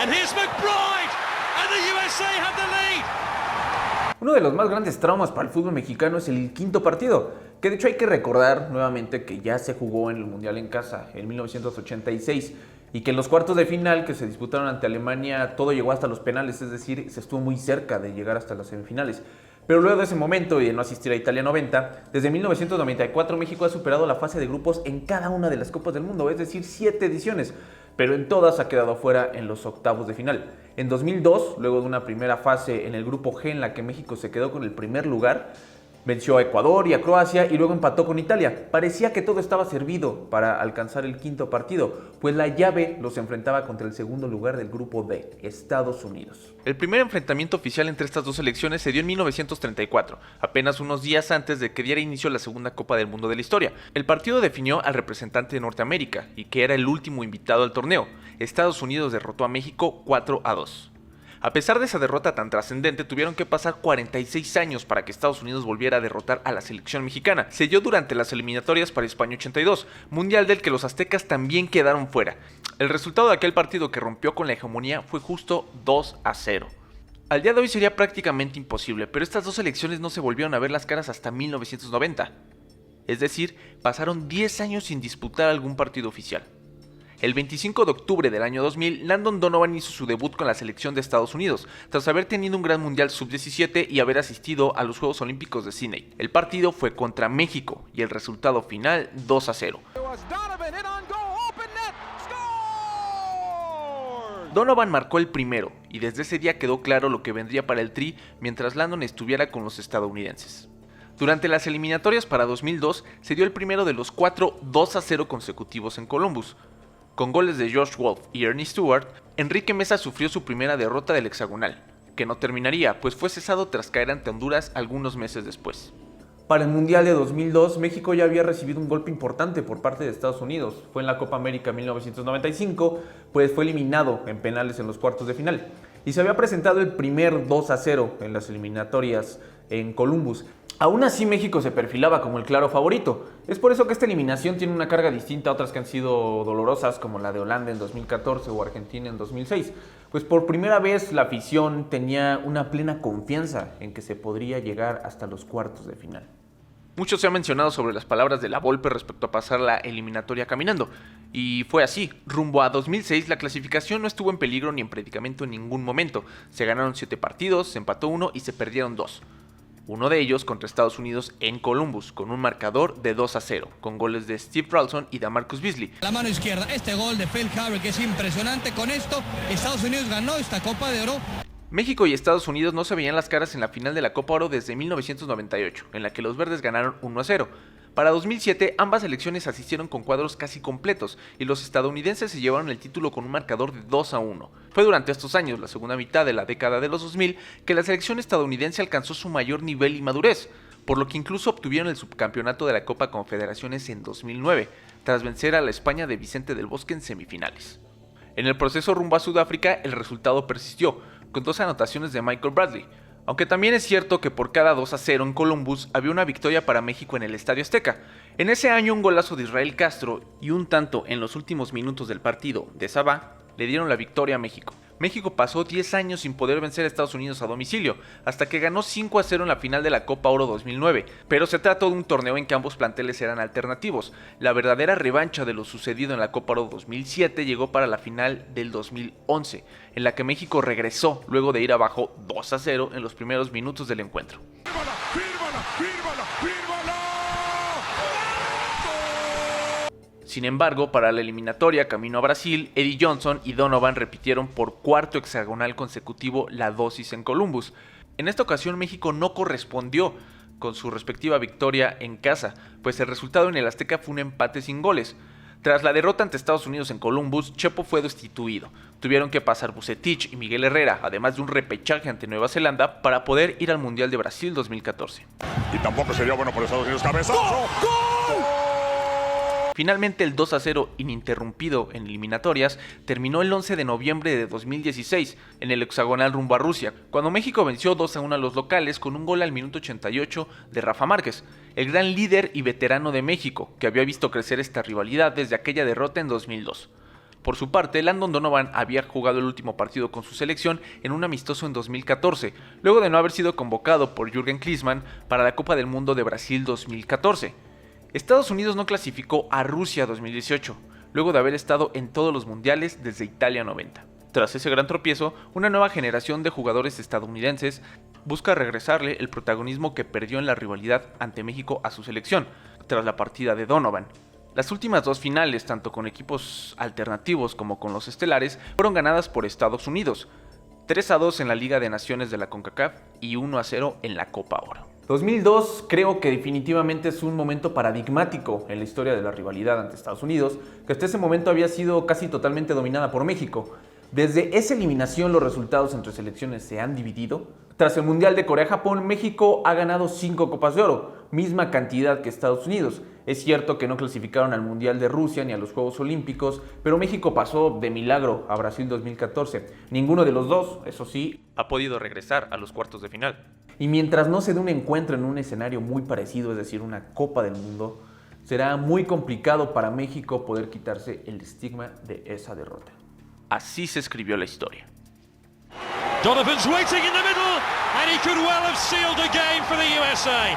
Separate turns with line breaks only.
And here's McBride, and the USA have the lead.
Uno de los más grandes traumas para el fútbol mexicano es el quinto partido, que de hecho hay que recordar nuevamente que ya se jugó en el Mundial en casa en 1986 y que en los cuartos de final que se disputaron ante Alemania todo llegó hasta los penales, es decir, se estuvo muy cerca de llegar hasta las semifinales. Pero luego de ese momento y de no asistir a Italia 90, desde 1994 México ha superado la fase de grupos en cada una de las Copas del Mundo, es decir, 7 ediciones, pero en todas ha quedado fuera en los octavos de final. En 2002, luego de una primera fase en el grupo G en la que México se quedó con el primer lugar, venció a Ecuador y a Croacia y luego empató con Italia. Parecía que todo estaba servido para alcanzar el quinto partido, pues la llave los enfrentaba contra el segundo lugar del grupo D, Estados Unidos.
El primer enfrentamiento oficial entre estas dos selecciones se dio en 1934, apenas unos días antes de que diera inicio la segunda Copa del Mundo de la historia. El partido definió al representante de Norteamérica y que era el último invitado al torneo. Estados Unidos derrotó a México 4-2. A pesar de esa derrota tan trascendente, tuvieron que pasar 46 años para que Estados Unidos volviera a derrotar a la selección mexicana. Se dio durante las eliminatorias para España 82, mundial del que los aztecas también quedaron fuera. El resultado de aquel partido que rompió con la hegemonía fue justo 2-0. Al día de hoy sería prácticamente imposible, pero estas dos selecciones no se volvieron a ver las caras hasta 1990. Es decir, pasaron 10 años sin disputar algún partido oficial. El 25 de octubre del año 2000, Landon Donovan hizo su debut con la selección de Estados Unidos, tras haber tenido un gran mundial sub-17 y haber asistido a los Juegos Olímpicos de Sydney. El partido fue contra México y el resultado final 2-0. Donovan marcó el primero y desde ese día quedó claro lo que vendría para el Tri mientras Landon estuviera con los estadounidenses. Durante las eliminatorias para 2002 se dio el primero de los 4 2-0 consecutivos en Columbus. Con goles de Josh Wolf y Ernie Stewart, Enrique Meza sufrió su primera derrota del hexagonal, que no terminaría, pues fue cesado tras caer ante Honduras algunos meses después.
Para el Mundial de 2002, México ya había recibido un golpe importante por parte de Estados Unidos. Fue en la Copa América 1995, pues fue eliminado en penales en los cuartos de final. Y se había presentado el primer 2-0 en las eliminatorias en Columbus. Aún así, México se perfilaba como el claro favorito. Es por eso que esta eliminación tiene una carga distinta a otras que han sido dolorosas, como la de Holanda en 2014 o Argentina en 2006. Pues por primera vez la afición tenía una plena confianza en que se podría llegar hasta los cuartos de final.
Mucho se ha mencionado sobre las palabras de la Volpe respecto a pasar la eliminatoria caminando. Y fue así. Rumbo a 2006, la clasificación no estuvo en peligro ni en predicamento en ningún momento. Se ganaron 7 partidos, se empató 1 y se perdieron 2. Uno de ellos contra Estados Unidos en Columbus, con un marcador de 2-0, con goles de Steve Ralston y DaMarcus Beasley.
La mano izquierda, este gol de Feldhaber que es impresionante. Con esto, Estados Unidos ganó esta Copa de Oro.
México y Estados Unidos no se veían las caras en la final de la Copa Oro desde 1998, en la que los verdes ganaron 1-0. Para 2007, ambas selecciones asistieron con cuadros casi completos y los estadounidenses se llevaron el título con un marcador de 2-1. Fue durante estos años, la segunda mitad de la década de los 2000, que la selección estadounidense alcanzó su mayor nivel y madurez, por lo que incluso obtuvieron el subcampeonato de la Copa Confederaciones en 2009, tras vencer a la España de Vicente del Bosque en semifinales. En el proceso rumbo a Sudáfrica, el resultado persistió, con 2 anotaciones de Michael Bradley. Aunque también es cierto que por cada 2-0 en Columbus había una victoria para México en el Estadio Azteca. En ese año un golazo de Israel Castro y un tanto en los últimos minutos del partido de Sabá le dieron la victoria a México. México pasó 10 años sin poder vencer a Estados Unidos a domicilio, hasta que ganó 5-0 en la final de la Copa Oro 2009, pero se trató de un torneo en que ambos planteles eran alternativos. La verdadera revancha de lo sucedido en la Copa Oro 2007 llegó para la final del 2011, en la que México regresó luego de ir abajo 2-0 en los primeros minutos del encuentro. Sin embargo, para la eliminatoria camino a Brasil, Eddie Johnson y Donovan repitieron por cuarto hexagonal consecutivo la dosis en Columbus. En esta ocasión México no correspondió con su respectiva victoria en casa, pues el resultado en el Azteca fue un empate sin goles. Tras la derrota ante Estados Unidos en Columbus, Chepo fue destituido. Tuvieron que pasar Vucetich y Miguel Herrera, además de un repechaje ante Nueva Zelanda, para poder ir al Mundial de Brasil 2014.
Y tampoco sería bueno por Estados Unidos. ¡Cabezazo! ¡Gol!
Finalmente el 2-0 ininterrumpido en eliminatorias terminó el 11 de noviembre de 2016 en el hexagonal rumbo a Rusia, cuando México venció 2-1 a los locales con un gol al minuto 88 de Rafa Márquez, el gran líder y veterano de México, que había visto crecer esta rivalidad desde aquella derrota en 2002. Por su parte, Landon Donovan había jugado el último partido con su selección en un amistoso en 2014, luego de no haber sido convocado por Jürgen Klinsmann para la Copa del Mundo de Brasil 2014. Estados Unidos no clasificó a Rusia 2018, luego de haber estado en todos los mundiales desde Italia 90. Tras ese gran tropiezo, una nueva generación de jugadores estadounidenses busca regresarle el protagonismo que perdió en la rivalidad ante México a su selección, tras la partida de Donovan. Las últimas dos finales, tanto con equipos alternativos como con los estelares, fueron ganadas por Estados Unidos, 3-2 en la Liga de Naciones de la CONCACAF y 1-0 en la Copa Oro.
2002 creo que definitivamente es un momento paradigmático en la historia de la rivalidad ante Estados Unidos, que hasta ese momento había sido casi totalmente dominada por México. Desde esa eliminación los resultados entre selecciones se han dividido. Tras el Mundial de Corea-Japón, México ha ganado 5 Copas de Oro, misma cantidad que Estados Unidos. Es cierto que no clasificaron al Mundial de Rusia ni a los Juegos Olímpicos, pero México pasó de milagro a Brasil 2014. Ninguno de los dos, eso sí,
Ha podido regresar a los cuartos de final.
y mientras no se dé un encuentro en un escenario muy parecido, es decir, una Copa del Mundo, será muy complicado para México poder quitarse el estigma de esa derrota.
Así se escribió la historia.
Donovan's waiting in the middle, and he could well have sealed the game for the USA.